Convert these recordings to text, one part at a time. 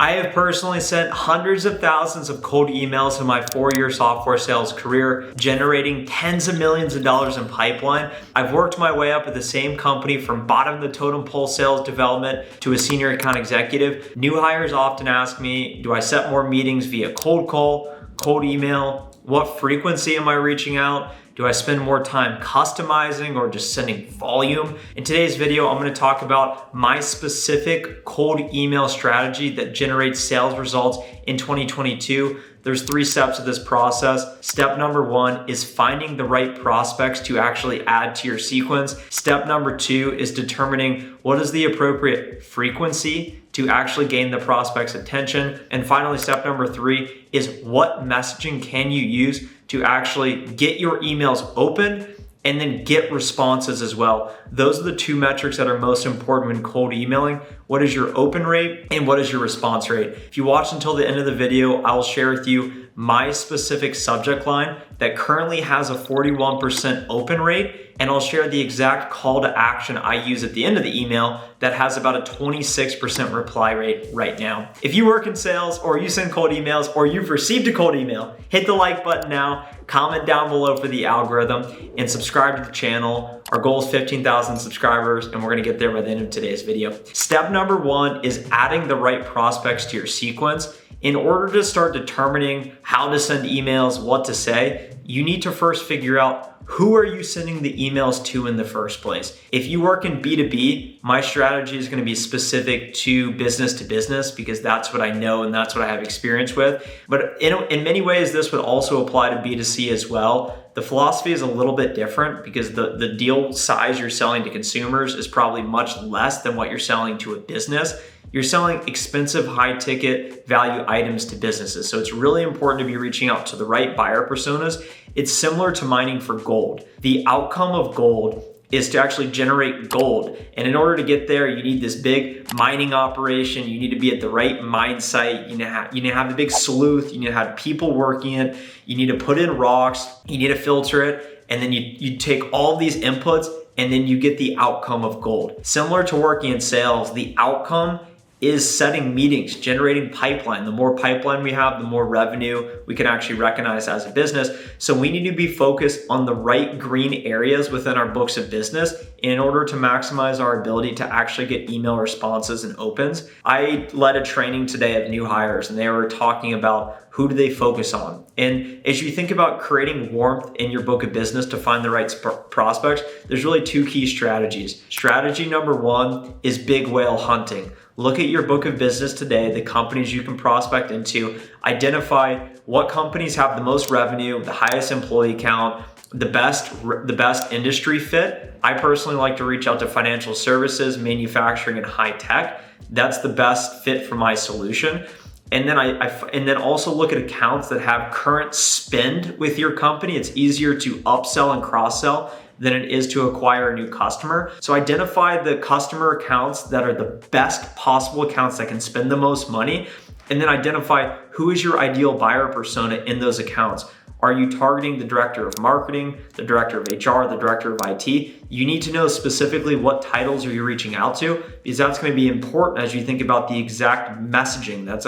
I have personally sent hundreds of thousands of cold emails in my 4-year software sales career, generating tens of millions of dollars in pipeline. I've worked my way up at the same company from bottom of the totem pole sales development to a senior account executive. New hires often ask me, do I set more meetings via cold call, cold email? What frequency am I reaching out? Do I spend more time customizing or just sending volume? In today's video, I'm gonna talk about my specific cold email strategy that generates sales results in 2022. There's 3 steps of this process. Step number 1 is finding the right prospects to actually add to your sequence. Step number 2 is determining what is the appropriate frequency to actually gain the prospect's attention. And finally, step number 3 is what messaging can you use to actually get your emails open and then get responses as well. Those are the 2 metrics that are most important when cold emailing. What is your open rate and what is your response rate? If you watch until the end of the video, I'll share with you my specific subject line that currently has a 41% open rate, and I'll share the exact call to action I use at the end of the email that has about a 26% reply rate right now. If you work in sales or you send cold emails or you've received a cold email, hit the like button now, comment down below for the algorithm, and subscribe to the channel. Our goal is 15,000 subscribers, and we're gonna get there by the end of today's video. Step number 1 is adding the right prospects to your sequence. In order to start determining how to send emails, what to say, you need to first figure out who are you sending the emails to in the first place. If you work in B2B, my strategy is going to be specific to business because that's what I know and that's what I have experience with. But in many ways, this would also apply to B2C as well. The philosophy is a little bit different because the deal size you're selling to consumers is probably much less than what you're selling to a business. You're selling expensive, high ticket value items to businesses. So it's really important to be reaching out to the right buyer personas. It's similar to mining for gold. The outcome of gold is to actually generate gold. And in order to get there, you need this big mining operation. You need to be at the right mine site. You need to have the big sleuth. You need to have people working it. You need to put in rocks. You need to filter it. And then you take all these inputs and then you get the outcome of gold. Similar to working in sales, the outcome is setting meetings, generating pipeline. The more pipeline we have, the more revenue we can actually recognize as a business. So we need to be focused on the right green areas within our books of business in order to maximize our ability to actually get email responses and opens. I led a training today of new hires, and they were talking about who do they focus on. And as you think about creating warmth in your book of business to find the right prospects, there's really 2 key strategies. Strategy number 1 is big whale hunting. Look at your book of business today, the companies you can prospect into, identify what companies have the most revenue, the highest employee count, the best industry fit. I personally like to reach out to financial services, manufacturing, and high tech. That's the best fit for my solution. And then and then also look at accounts that have current spend with your company. It's easier to upsell and cross-sell than it is to acquire a new customer. So identify the customer accounts that are the best possible accounts that can spend the most money, and then identify who is your ideal buyer persona in those accounts. Are you targeting the director of marketing, the director of HR, the director of IT? You need to know specifically what titles are you reaching out to, because that's going to be important as you think about the exact messaging that's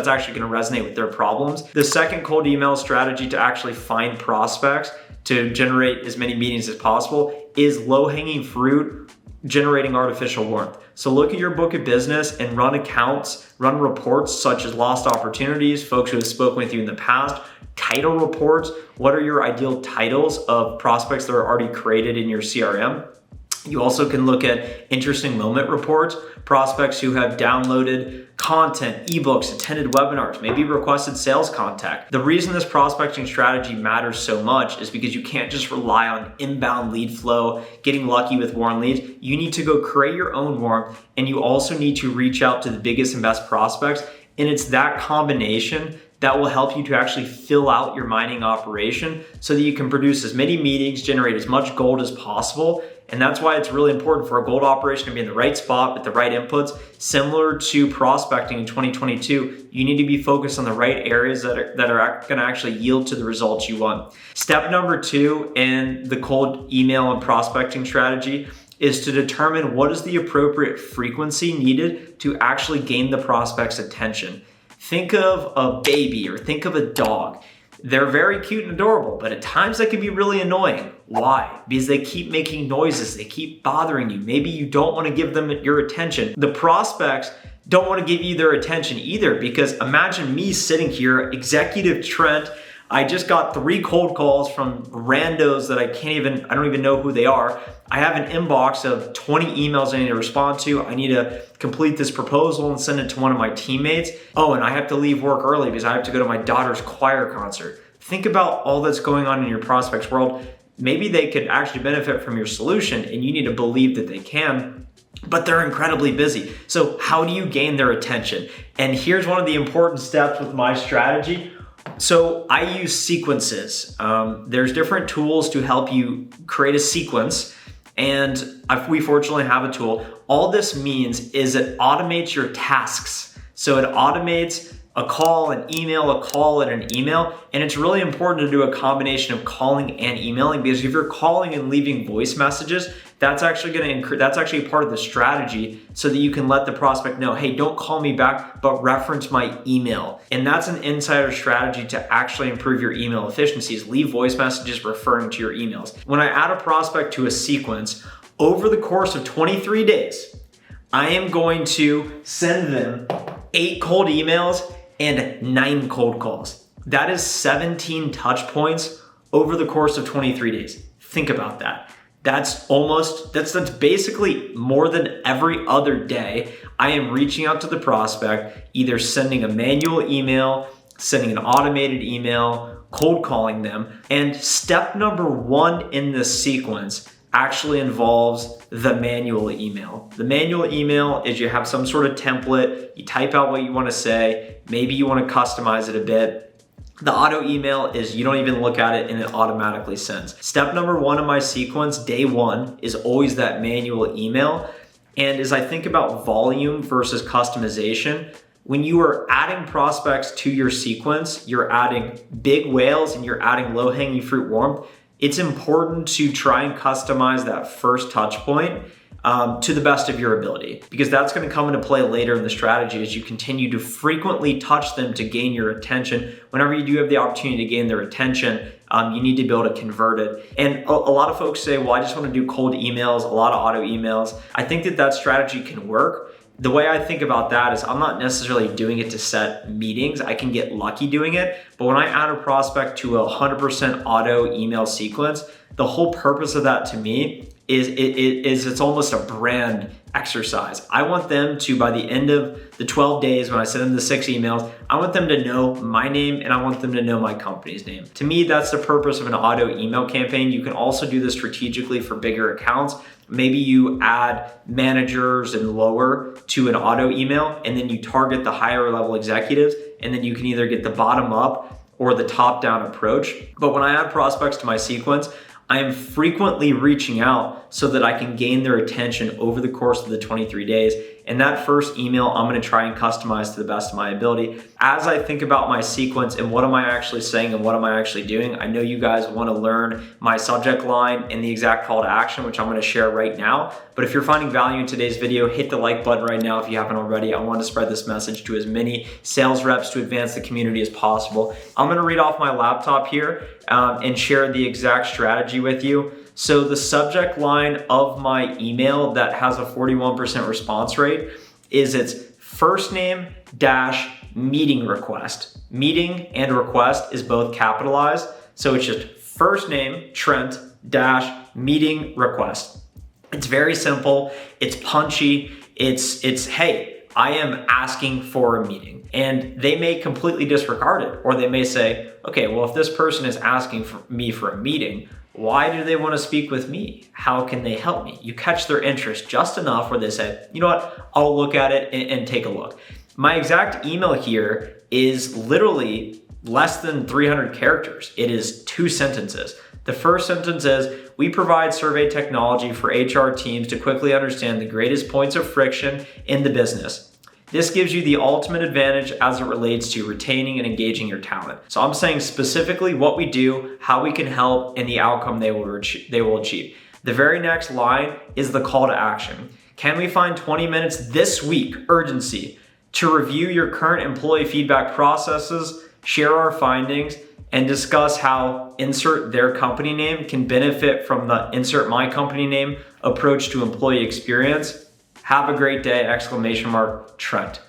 actually going to resonate with their problems. The second cold email strategy to actually find prospects to generate as many meetings as possible is low-hanging fruit, generating artificial warmth. So look at your book of business and run accounts, run reports such as lost opportunities, folks who have spoken with you in the past, title reports. What are your ideal titles of prospects that are already created in your CRM? You also can look at interesting moment reports, prospects who have downloaded content, ebooks, attended webinars, maybe requested sales contact. The reason this prospecting strategy matters so much is because you can't just rely on inbound lead flow, getting lucky with warm leads. You need to go create your own warm, and you also need to reach out to the biggest and best prospects. And it's that combination that will help you to actually fill out your mining operation so that you can produce as many meetings, generate as much gold as possible. And that's why it's really important for a gold operation to be in the right spot with the right inputs. Similar to prospecting in 2022, you need to be focused on the right areas that are going to actually yield to the results you want. Step number 2 in the cold email and prospecting strategy is to determine what is the appropriate frequency needed to actually gain the prospect's attention. Think of a baby or think of a dog. They're very cute and adorable, but at times they can be really annoying. Why? Because they keep making noises, they keep bothering you. Maybe you don't want to give them your attention. The prospects don't want to give you their attention either, because imagine me sitting here, Executive Trent. I just got 3 cold calls from randos that I don't even know who they are. I have an inbox of 20 emails I need to respond to. I need to complete this proposal and send it to one of my teammates. Oh, and I have to leave work early because I have to go to my daughter's choir concert. Think about all that's going on in your prospects world. Maybe they could actually benefit from your solution, and you need to believe that they can, but they're incredibly busy. So how do you gain their attention? And here's one of the important steps with my strategy. So I use sequences. There's different tools to help you create a sequence, and we fortunately have a tool. All this means is it automates your tasks. So it automates a call, an email, a call, and an email. And it's really important to do a combination of calling and emailing, because if you're calling and leaving voice messages, that's actually a part of the strategy, so that you can let the prospect know, hey, don't call me back, but reference my email. And that's an insider strategy to actually improve your email efficiencies. Leave voice messages referring to your emails. When I add a prospect to a sequence, over the course of 23 days, I am going to send them 8 cold emails and 9 cold calls. That is 17 touch points over the course of 23 days. Think about that. That's basically more than every other day. I am reaching out to the prospect, either sending a manual email, sending an automated email, cold calling them. And step number 1 in this sequence actually involves the manual email. The manual email is you have some sort of template, you type out what you want to say, maybe you want to customize it a bit. The auto email is you don't even look at it and it automatically sends. Step number 1 in my sequence, day 1, is always that manual email. And as I think about volume versus customization, when you are adding prospects to your sequence, you're adding big whales and you're adding low-hanging fruit warmth. It's important to try and customize that first touch point to the best of your ability, because that's going to come into play later in the strategy as you continue to frequently touch them to gain your attention. Whenever you do have the opportunity to gain their attention, you need to be able to convert it. And a lot of folks say, well, I just want to do cold emails, a lot of auto emails. I think that strategy can work. The way I think about that is I'm not necessarily doing it to set meetings. I can get lucky doing it. But when I add a prospect to a 100% auto email sequence, the whole purpose of that to me is it's almost a brand exercise. I want them to, by the end of the 12 days when I send them the 6 emails, I want them to know my name and I want them to know my company's name. To me, that's the purpose of an auto email campaign. You can also do this strategically for bigger accounts. Maybe you add managers and lower to an auto email, and then you target the higher level executives, and then you can either get the bottom up or the top down approach. But when I add prospects to my sequence, I am frequently reaching out so that I can gain their attention over the course of the 23 days. And that first email, I'm going to try and customize to the best of my ability. As I think about my sequence and what am I actually saying and what am I actually doing, I know you guys want to learn my subject line and the exact call to action, which I'm going to share right now. But if you're finding value in today's video, hit the like button right now if you haven't already. I want to spread this message to as many sales reps to advance the community as possible. I'm going to read off my laptop here and share the exact strategy with you. So the subject line of my email that has a 41% response rate is its first name dash meeting request. Meeting and request is both capitalized. So it's just first name, Trent dash meeting request. It's very simple. It's punchy. It's hey, I am asking for a meeting. And they may completely disregard it, or they may say, okay, well, if this person is asking for me for a meeting, why do they want to speak with me? How can they help me? You catch their interest just enough where they say, you know what, I'll look at it and take a look. My exact email here is literally less than 300 characters. It is 2 sentences. The first sentence is, we provide survey technology for HR teams to quickly understand the greatest points of friction in the business. This gives you the ultimate advantage as it relates to retaining and engaging your talent. So I'm saying specifically what we do, how we can help, and the outcome they will achieve. The very next line is the call to action. Can we find 20 minutes this week, urgency, to review your current employee feedback processes, share our findings, and discuss how insert their company name can benefit from the insert my company name approach to employee experience? Have a great day, Trent.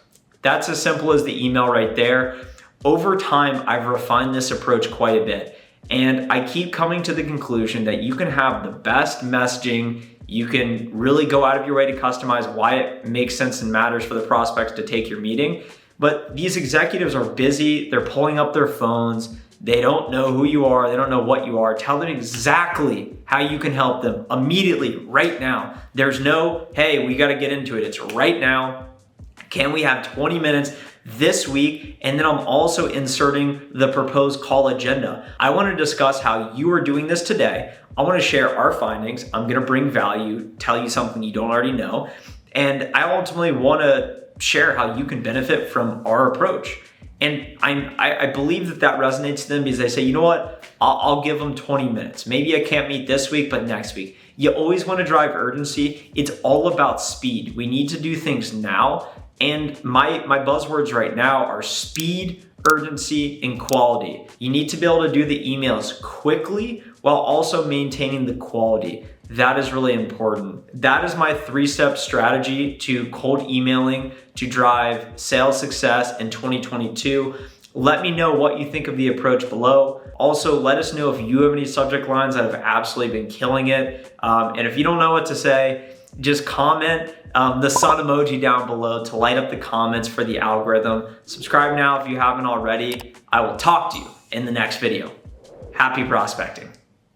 That's as simple as the email right there. Over time, I've refined this approach quite a bit. And I keep coming to the conclusion that you can have the best messaging. You can really go out of your way to customize why it makes sense and matters for the prospects to take your meeting. But these executives are busy. They're pulling up their phones. They don't know who you are. They don't know what you are. Tell them exactly how you can help them immediately, right now. There's no, hey, we got to get into it. It's right now. Can we have 20 minutes this week? And then I'm also inserting the proposed call agenda. I want to discuss how you are doing this today. I want to share our findings. I'm going to bring value, tell you something you don't already know. And I ultimately want to share how you can benefit from our approach. And I believe that resonates to them because they say, you know what, I'll give them 20 minutes. Maybe I can't meet this week, but next week. You always want to drive urgency. It's all about speed. We need to do things now. And my buzzwords right now are speed, urgency, and quality. You need to be able to do the emails quickly while also maintaining the quality. That is really important. That is my 3-step strategy to cold emailing to drive sales success in 2022. Let me know what you think of the approach below. Also, let us know if you have any subject lines that have absolutely been killing it. And if you don't know what to say, just comment the sun emoji down below to light up the comments for the algorithm. Subscribe now if you haven't already. I will talk to you in the next video. Happy prospecting.